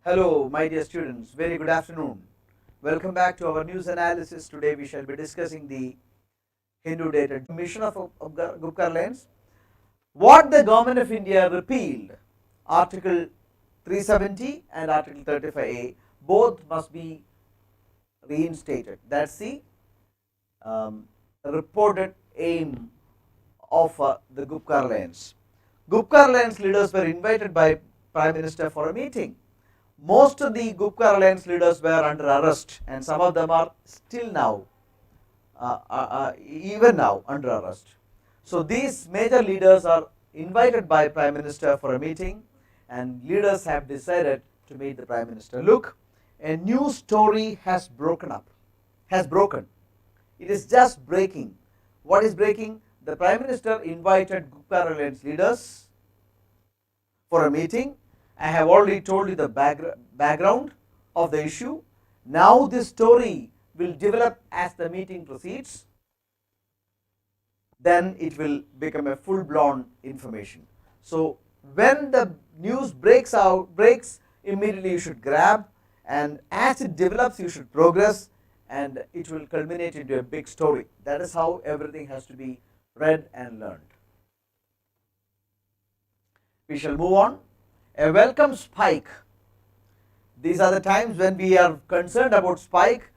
Hello, my dear students. Very good afternoon. Welcome back to our news analysis. Today we shall be discussing the Hindu data mission of Gupkar Lens. What the government of India repealed, Article 370 and Article 35A, both must be reinstated. That's the reported aim of the Gupkar Lens. Gupkar Lens leaders were invited by Prime Minister for a meeting. Most of the Gupkar Alliance leaders were under arrest, and some of them are still now, even now, under arrest. So these major leaders are invited by Prime Minister for a meeting, and leaders have decided to meet the Prime Minister. Look, a new story has broken. It is just breaking. What is breaking? The Prime Minister invited Gupkar Alliance leaders for a meeting. I have already told you the background of the issue. Now this story will develop as the meeting proceeds. Then it will become a full-blown information. So when the news breaks, immediately you should grab, and as it develops you should progress, and it will culminate into a big story. That is how everything has to be read and learned. We shall move on. A welcome spike. These are the times when we are concerned about spike.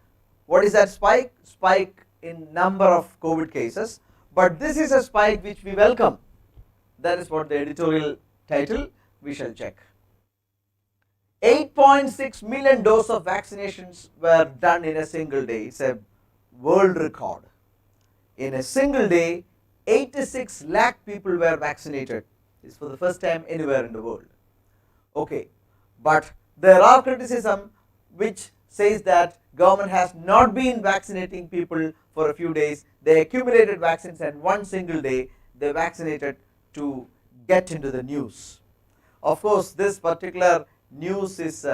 What is that spike? Spike in number of COVID cases. But this is a spike which we welcome. That is what the editorial title. We shall check. 8.6 million doses of vaccinations were done in a single day. It's a world record. In a single day, 86 lakh people were vaccinated. It's for the first time anywhere in the world. Okay, but there are criticism which says that government has not been vaccinating people for a few days. They accumulated vaccines, and one single day they vaccinated to get into the news. Of course, this particular news is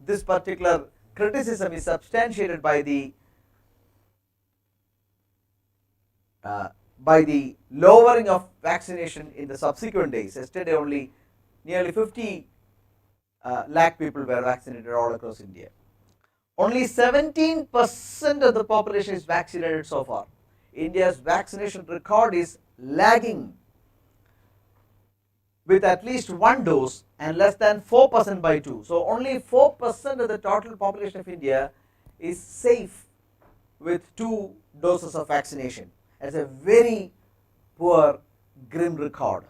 this particular criticism is substantiated by the lowering of vaccination in the subsequent days. Yesterday only nearly 50 lakh people were vaccinated all across India. Only 17% of the population is vaccinated so far. India's vaccination record is lagging with at least one dose and less than 4% by two. So only 4% of the total population of India is safe with 2 doses of vaccination. That's a very poor, grim record.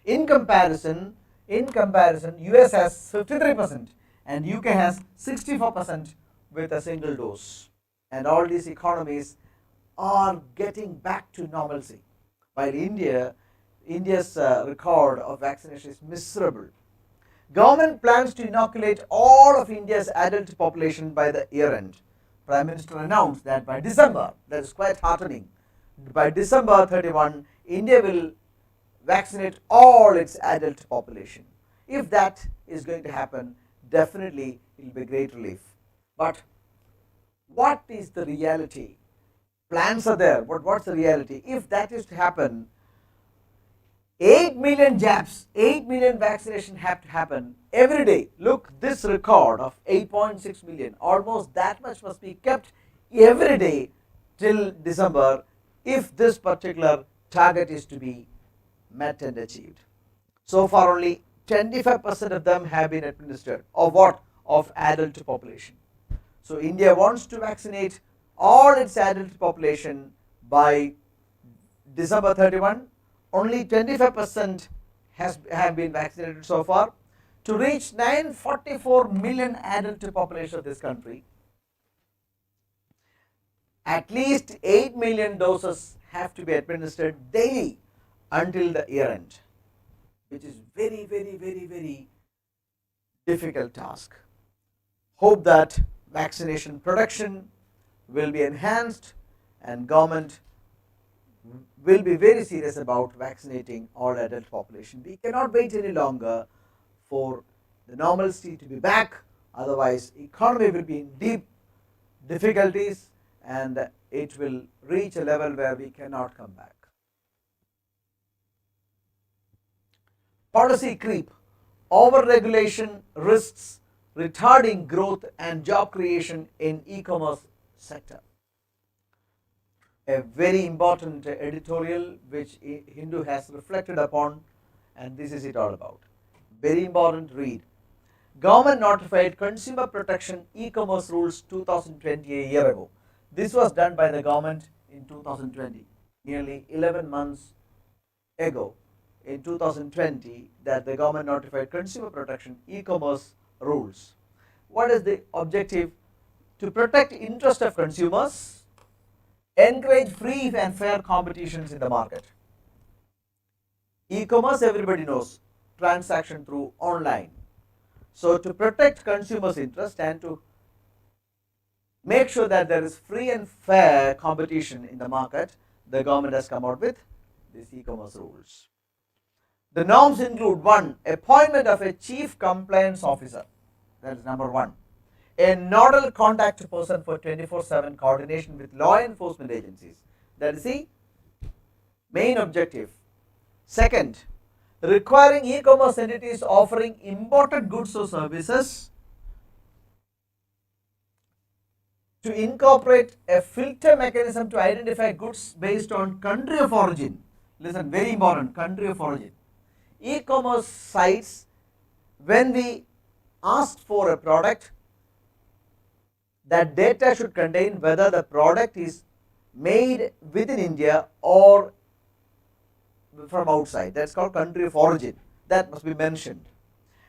In comparison, US has 53% and UK has 64% with a single dose. And all these economies are getting back to normalcy, while India's record of vaccination is miserable. Government plans to inoculate all of India's adult population by the year end. Prime Minister announced that by December, that is quite heartening, by December 31, India will vaccinate all its adult population. If that is going to happen, definitely it will be great relief. But what is the reality? Plans are there, but what's the reality? If that is to happen, 8 million jabs, 8 million vaccinations have to happen every day. Look, this record of 8.6 million, almost that much must be kept every day till December if this particular target is to be met and achieved. So far only 25% of them have been administered. Of what? Of adult population. So India wants to vaccinate all its adult population by December 31. Only 25% have been vaccinated so far. To reach 944 million adult population of this country, at least 8 million doses have to be administered daily until the year end, which is very, very, very, very difficult task. Hope that vaccination production will be enhanced and government will be very serious about vaccinating all adult population. We cannot wait any longer for the normalcy to be back, otherwise economy will be in deep difficulties and it will reach a level where we cannot come back. Policy creep. Over-regulation risks retarding growth and job creation in e-commerce sector. A very important editorial which Hindu has reflected upon, and this is it all about. Very important read. Government notified Consumer Protection e-commerce rules 2020, a year ago. This was done by the government in 2020, nearly 11 months ago in 2020, that the government notified Consumer Protection e-commerce rules. What is the objective? To protect interest of consumers, encourage free and fair competitions in the market. E-commerce, everybody knows, transaction through online. So to protect consumers' interest and to make sure that there is free and fair competition in the market, the government has come out with these e-commerce rules. The norms include: 1. Appointment of a chief compliance officer, that is number 1. A nodal contact person for 24/7 coordination with law enforcement agencies, that is the main objective. Second, requiring e-commerce entities offering imported goods or services to incorporate a filter mechanism to identify goods based on country of origin. Listen, very important, country of origin. E-commerce sites, when we ask for a product, that data should contain whether the product is made within India or from outside. That's called country of origin. That must be mentioned.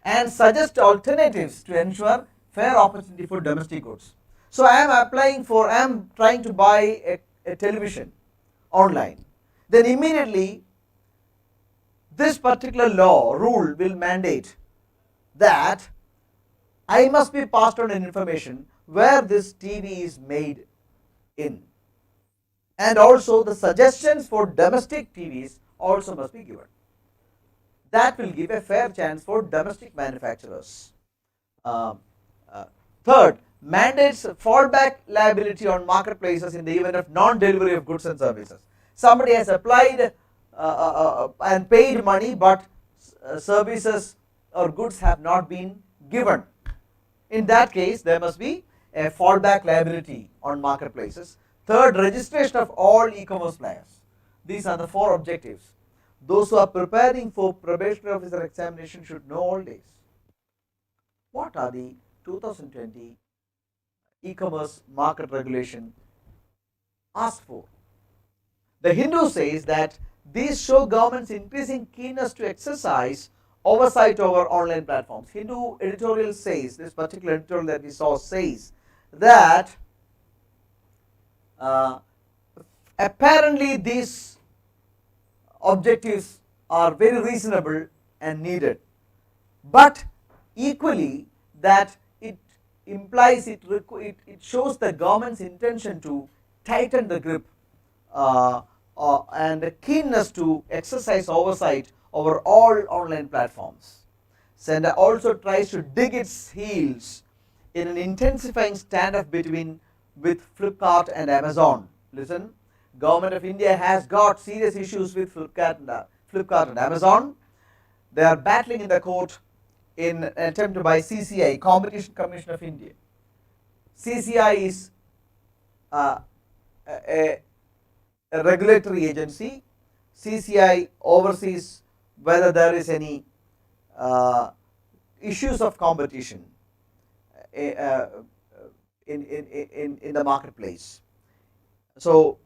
And suggest alternatives to ensure fair opportunity for domestic goods. So I am trying to buy a television online. Then immediately this particular rule will mandate that I must be passed on an information where this TV is made in. And also the suggestions for domestic TVs also must be given. That will give a fair chance for domestic manufacturers. Third, mandates fallback liability on marketplaces in the event of non-delivery of goods and services. Somebody has applied and paid money, but services or goods have not been given. In that case, there must be a fallback liability on marketplaces. Third, registration of all e-commerce players. These are the 4 objectives. Those who are preparing for probationary officer examination should know all this. What are the 2020 e-commerce market regulation asked for? The Hindu says that these show government's increasing keenness to exercise oversight over online platforms. Hindu editorial says, this particular editorial that we saw says that apparently these objectives are very reasonable and needed, but equally that it implies, it shows the government's intention to tighten the grip and a keenness to exercise oversight over all online platforms. Senda also tries to dig its heels in an intensifying standoff with Flipkart and Amazon. Listen, Government of India has got serious issues with Flipkart and Amazon. They are battling in the court in an attempt to buy CCI, Competition Commission of India. CCI is a regulatory agency. CCI oversees whether there is any issues of competition in the marketplace. So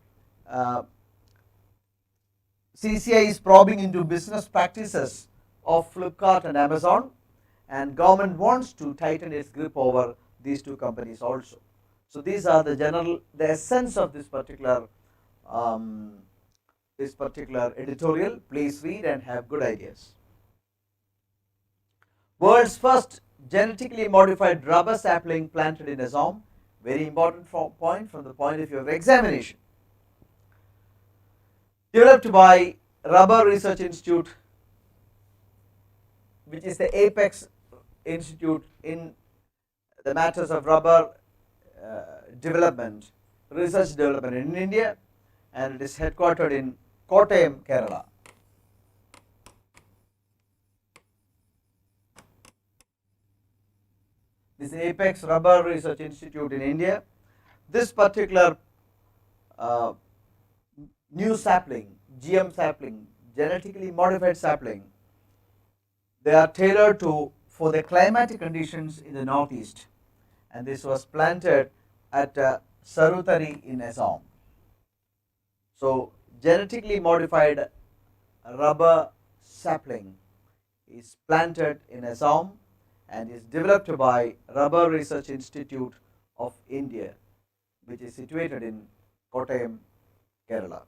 CCI is probing into business practices of Flipkart and Amazon, and government wants to tighten its grip over these 2 companies also. So these are the essence of this particular editorial. Please read and have good ideas. World's first genetically modified rubber sapling planted in Assam. Very important point from the point of view of examination. Developed by Rubber Research Institute, which is the apex institute in the matters of rubber research development in India, and it is headquartered in Kottayam, Kerala. is Apex Rubber Research Institute in India. This particular new sapling, GM sapling, genetically modified sapling, they are tailored for the climatic conditions in the northeast, and this was planted at Sarutari in Assam. So genetically modified rubber sapling is planted in Assam and is developed by Rubber Research Institute of India, which is situated in Kottayam, Kerala.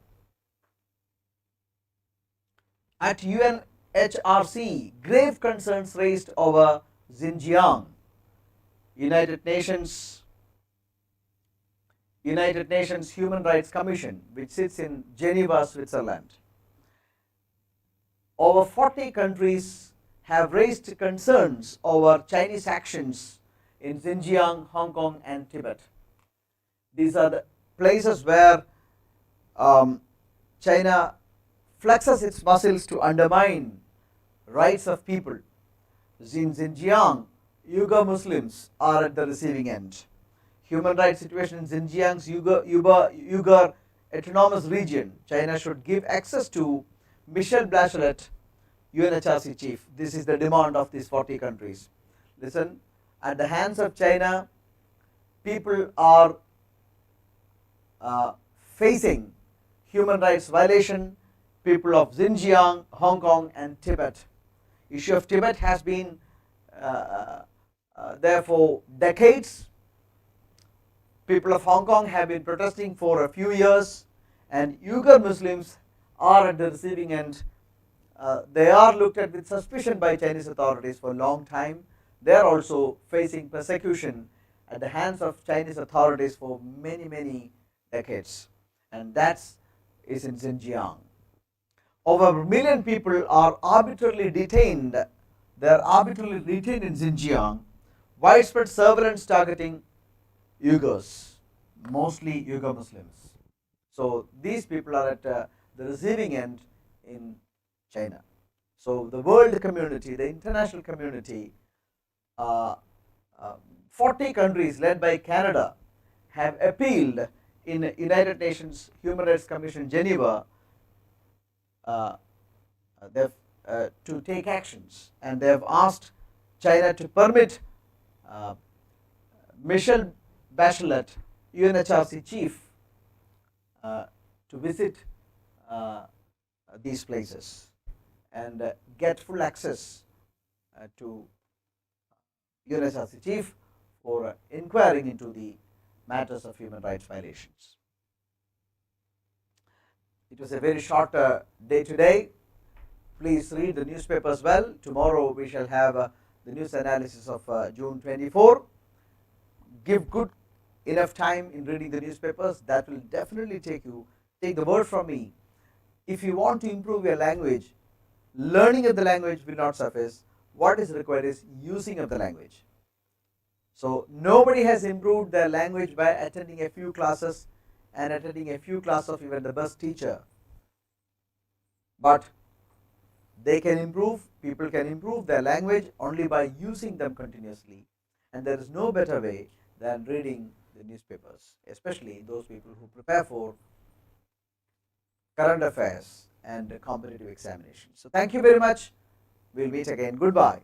At UNHRC, grave concerns raised over Xinjiang. United Nations Human Rights Commission, which sits in Geneva, Switzerland. Over 40 countries have raised concerns over Chinese actions in Xinjiang, Hong Kong and Tibet. These are the places where China flexes its muscles to undermine rights of people. In Xinjiang, Uyghur Muslims are at the receiving end. Human rights situation in Xinjiang's Uyghur autonomous region, China should give access to Michelle Bachelet, UNHRC chief. This is the demand of these 40 countries. Listen, at the hands of China, people are facing human rights violation. People of Xinjiang, Hong Kong and Tibet. Issue of Tibet has been there for decades. People of Hong Kong have been protesting for a few years, and Uyghur Muslims are at the receiving end. They are looked at with suspicion by Chinese authorities for a long time. They are also facing persecution at the hands of Chinese authorities for many decades, and that is in Xinjiang. Over a million people are arbitrarily detained. They are arbitrarily detained in Xinjiang. Widespread surveillance targeting Uyghurs, mostly Uyghur Muslims. So these people are at the receiving end in China. So the world community, the international community, 40 countries led by Canada have appealed in United Nations Human Rights Commission Geneva to take actions, and they have asked China to permit Michelle Bachelet, UNHRC chief, to visit these places and get full access to UNHRC chief for inquiring into the matters of human rights violations. It was a very short day today. Please read the newspapers well. Tomorrow we shall have the news analysis of June 24. Give good enough time in reading the newspapers. That will definitely take the word from me. If you want to improve your language, learning of the language will not suffice. What is required is using of the language. So nobody has improved their language by attending a few classes and attending a few classes of even the best teacher. But they can improve, people can improve their language only by using them continuously. And there is no better way than reading the newspapers, especially those people who prepare for current affairs and competitive examinations. So thank you very much. We'll meet again. Goodbye.